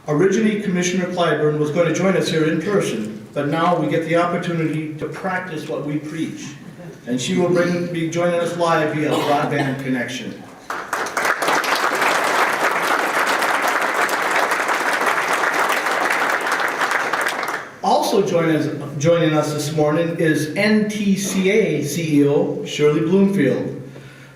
Originally, Commissioner Clyburn was going to join us here in person, but now we get the opportunity to practice what we preach. And she will be joining us live via broadband connection. Also joining us this morning is NTCA CEO Shirley Bloomfield.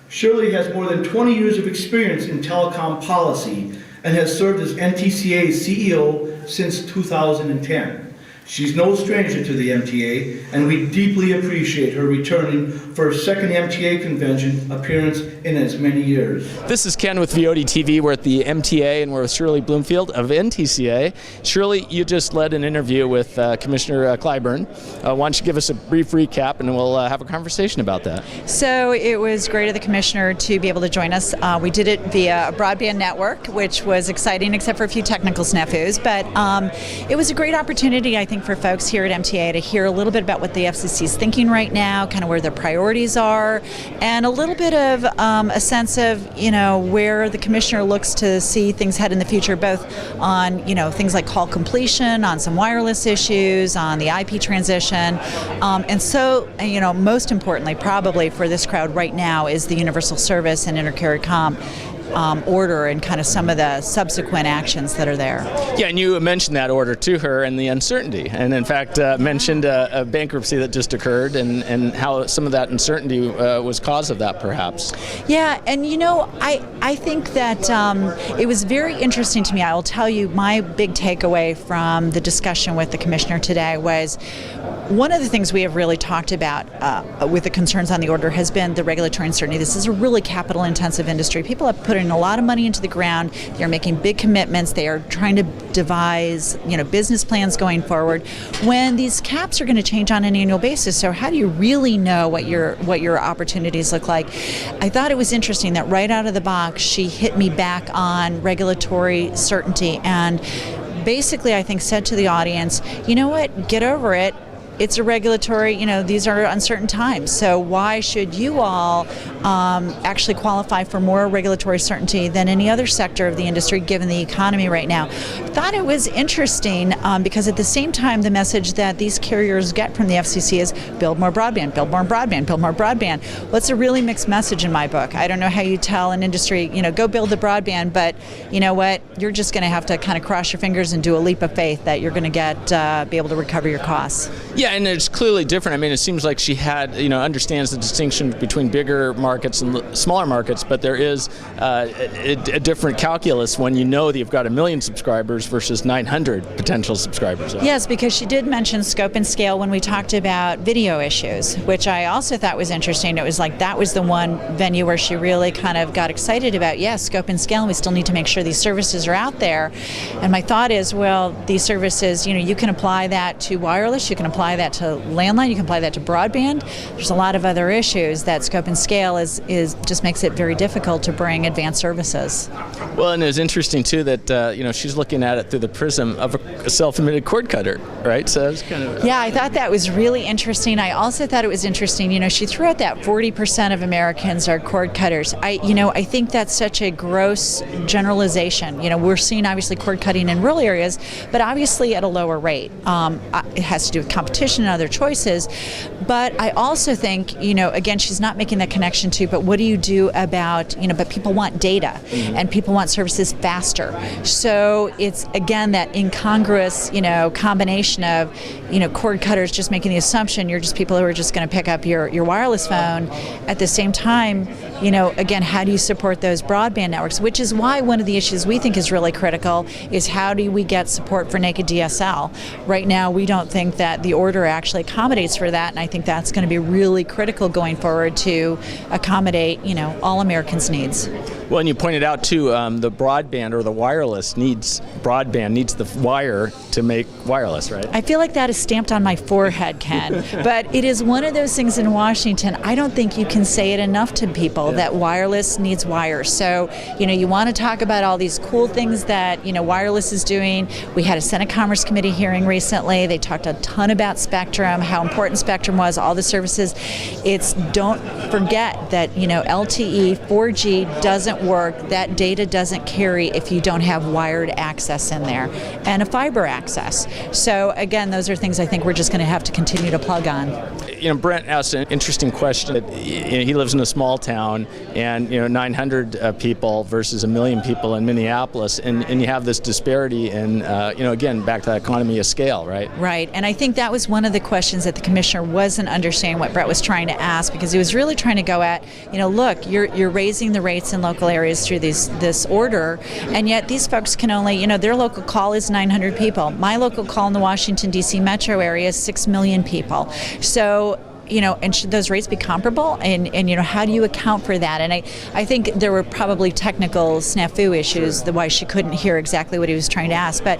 Shirley has more than 20 years of experience in telecom policy and has served as NTCA CEO since 2010. She's no stranger to the MTA, and we deeply appreciate her returning for her second MTA convention appearance in as many years. This is Ken with VOD TV. We're at the MTA, and we're with Shirley Bloomfield of NTCA. Shirley, you just led an interview with Commissioner Clyburn. Why don't you give us a brief recap, and we'll have a conversation about that. So it was great of the Commissioner to be able to join us. We did it via a broadband network, which was exciting, except for a few technical snafus. But it was a great opportunity, I think, for folks here at MTA to hear a little bit about what the FCC is thinking right now, kind of where their priorities are, and a little bit of a sense of, where the Commissioner looks to see things head in the future, both on, things like call completion, on some wireless issues, on the IP transition. And so, most importantly, probably for this crowd right now is the universal service and intercarrier comp order and kind of some of the subsequent actions that are there. Yeah, and you mentioned that order to her and the uncertainty, and in fact mentioned a bankruptcy that just occurred and how some of that uncertainty was cause of that, perhaps. Yeah, and I think that it was very interesting to me. I will tell you, my big takeaway from the discussion with the Commissioner today was one of the things we have really talked about with the concerns on the order has been the regulatory uncertainty. This is a really capital-intensive industry. People have put in a lot of money into the ground. They are making big commitments. They are trying to devise, business plans going forward. When these caps are going to change on an annual basis, so how do you really know what your opportunities look like? I thought it was interesting that right out of the box, she hit me back on regulatory certainty and basically, I think, said to the audience, you know what, get over it. It's a regulatory, these are uncertain times. So why should you all actually qualify for more regulatory certainty than any other sector of the industry given the economy right now? I thought it was interesting because at the same time, the message that these carriers get from the FCC is build more broadband, build more broadband, build more broadband. Well, it's a really mixed message in my book. I don't know how you tell an industry, go build the broadband, but you know what? You're just going to have to kind of cross your fingers and do a leap of faith that you're going to be able to recover your costs. Yeah, and it's clearly different. I mean, it seems like she had, understands the distinction between bigger markets and smaller markets, but there is a different calculus when you know that you've got 1 million subscribers versus 900 potential subscribers. Yes, because she did mention scope and scale when we talked about video issues, which I also thought was interesting. It was like that was the one venue where she really kind of got excited about, yes, scope and scale, and we still need to make sure these services are out there. And my thought is, well, these services, you can apply that to wireless, you can apply that to landline, you can apply that to broadband. There's a lot of other issues that scope and scale is just makes it very difficult to bring advanced services. Well, and it was interesting too that she's looking at it through the prism of a self-admitted cord cutter, right? So it was kind of yeah, I thought that was really interesting. I also thought it was interesting. She threw out that 40% of Americans are cord cutters. I think that's such a gross generalization. We're seeing obviously cord cutting in rural areas, but obviously at a lower rate. It has to do with competition and other choices. But I also think, again, she's not making that connection to, but what do you do about, but people want data and people want services faster. So it's, again, that incongruous, combination of, cord cutters just making the assumption you're just people who are just going to pick up your wireless phone. At the same time, again, how do you support those broadband networks? Which is why one of the issues we think is really critical is how do we get support for naked DSL? Right now, we don't think that the order actually accommodates for that, and I think that's going to be really critical going forward to accommodate, all Americans' needs. Well, and you pointed out too, the broadband or the wireless needs broadband, needs the wire to make wireless, right? I feel like that is stamped on my forehead, Ken. But it is one of those things in Washington, I don't think you can say it enough to people that wireless needs wires. So, you want to talk about all these cool things that, wireless is doing. We had a Senate Commerce Committee hearing recently. They talked a ton about spectrum, how important spectrum was, all the services. Don't forget that, LTE, 4G doesn't doesn't work, that data doesn't carry if you don't have wired access in there and a fiber access. So again, those are things I think we're just going to have to continue to plug on. Brent asked an interesting question. He lives in a small town, and 900 people versus 1 million people in Minneapolis, and you have this disparity in, again, back to that economy of scale, right? Right, and I think that was one of the questions that the commissioner wasn't understanding what Brett was trying to ask, because he was really trying to go at, look, you're raising the rates in local areas through this order, and yet these folks can only, their local call is 900 people. My local call in the Washington, D.C. metro area is 6 million people. So, and should those rates be comparable? And how do you account for that? And I think there were probably technical snafu issues, why she couldn't hear exactly what he was trying to ask. But,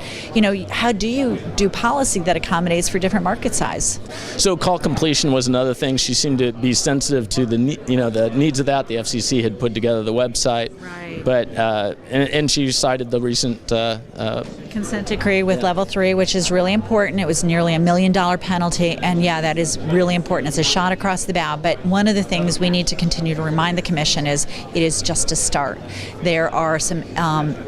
how do you do policy that accommodates for different market size? So call completion was another thing. She seemed to be sensitive to the needs of that. The FCC had put together the website. Right. But, and she cited the recent consent decree with level 3, which is really important. It was nearly $1 million penalty, and yeah, that is really important. It's a shot across the bow, but one of the things we need to continue to remind the commission is it is just a start. There are some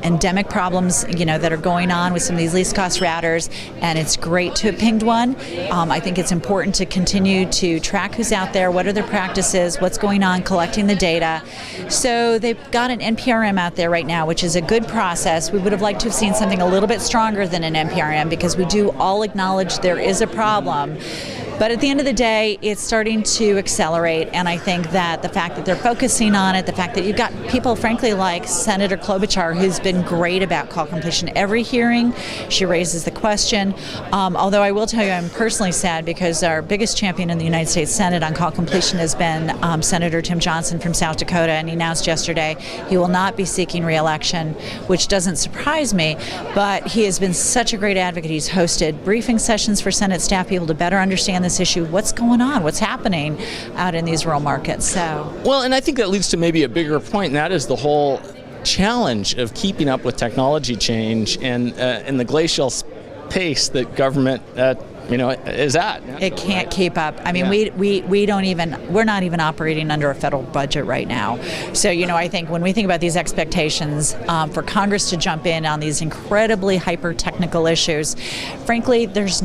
endemic problems, that are going on with some of these least cost routers, and it's great to have pinged one. I think it's important to continue to track who's out there, what are their practices, what's going on, collecting the data. So they've got an NPRM out there right now, which is a good process. We would have liked to have seen something a little bit stronger than an NPRM, because we do all acknowledge there is a problem. But at the end of the day, it's starting to accelerate, and I think that the fact that they're focusing on it, the fact that you've got people, frankly, like Senator Klobuchar, who's been great about call completion. Every hearing, she raises the question. Although I will tell you, I'm personally sad because our biggest champion in the United States Senate on call completion has been Senator Tim Johnson from South Dakota, and he announced yesterday he will not be seeking re-election, which doesn't surprise me, but he has been such a great advocate. He's hosted briefing sessions for Senate staff people to better understand this issue, what's going on, what's happening out in these rural markets. Well, and I think that leads to maybe a bigger point, and that is the whole challenge of keeping up with technology change and the glacial pace that government is at. It can't keep up. I mean, we're not even operating under a federal budget right now. So, I think when we think about these expectations for Congress to jump in on these incredibly hyper-technical issues, frankly, there's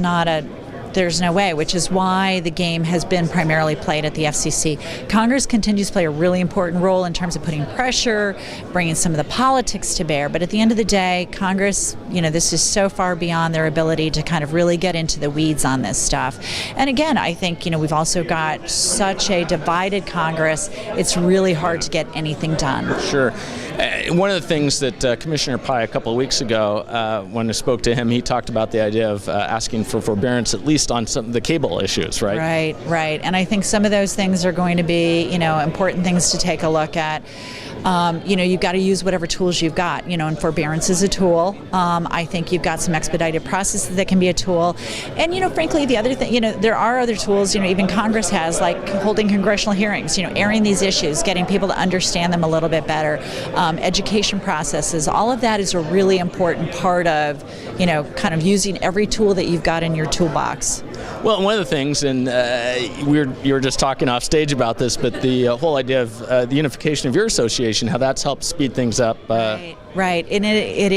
no way, which is why the game has been primarily played at the FCC. Congress continues to play a really important role in terms of putting pressure, bringing some of the politics to bear. But at the end of the day, Congress, this is so far beyond their ability to kind of really get into the weeds on this stuff. And again, I think, we've also got such a divided Congress, it's really hard to get anything done. Sure. One of the things that Commissioner Pai a couple of weeks ago, when I spoke to him, he talked about the idea of asking for forbearance at least on some of the cable issues, right? Right. And I think some of those things are going to be, important things to take a look at. You've got to use whatever tools you've got, and forbearance is a tool. I think you've got some expedited processes that can be a tool. And, frankly, the other thing, there are other tools, even Congress has, like holding congressional hearings, airing these issues, getting people to understand them a little bit better, education processes. All of that is a really important part of, kind of using every tool that you've got in your toolbox. Well, one of the things, and you were just talking off stage about this, but the whole idea of the unification of your association, how that's helped speed things up. Right, and it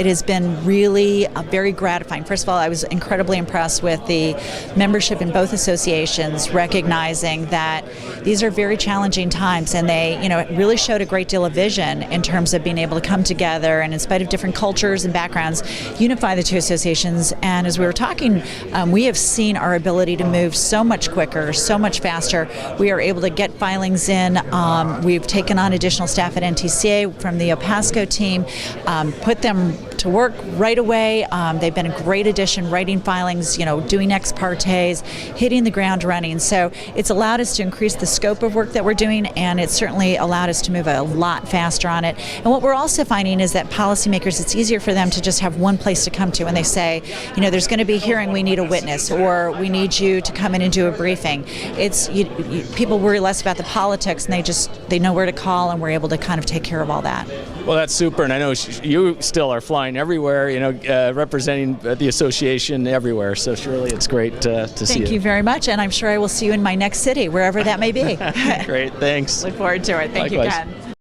has been really very gratifying. First of all, I was incredibly impressed with the membership in both associations, recognizing that these are very challenging times, and they, it really showed a great deal of vision in terms of being able to come together and, in spite of different cultures and backgrounds, unify the two associations. And as we were talking, we have seen our ability to move so much quicker, so much faster. We are able to get filings in. We've taken on additional staff at NTCA from the OPASCO team, put them to work right away. They've been a great addition, writing filings, doing ex partes, hitting the ground running. So it's allowed us to increase the scope of work that we're doing, and it's certainly allowed us to move a lot faster on it. And what we're also finding is that policymakers, it's easier for them to just have one place to come to when they say, there's going to be a hearing, we need a witness, or we need you to come in and do a briefing. It's people worry less about the politics, and they know where to call, and we're able to kind of take care of all that. Well, that's super, and I know you still are flying everywhere, representing the association everywhere, so surely it's great to see you. Thank you very much, and I'm sure I will see you in my next city, wherever that may be. Great, thanks. Look forward to it. Thank Likewise. you, Ken.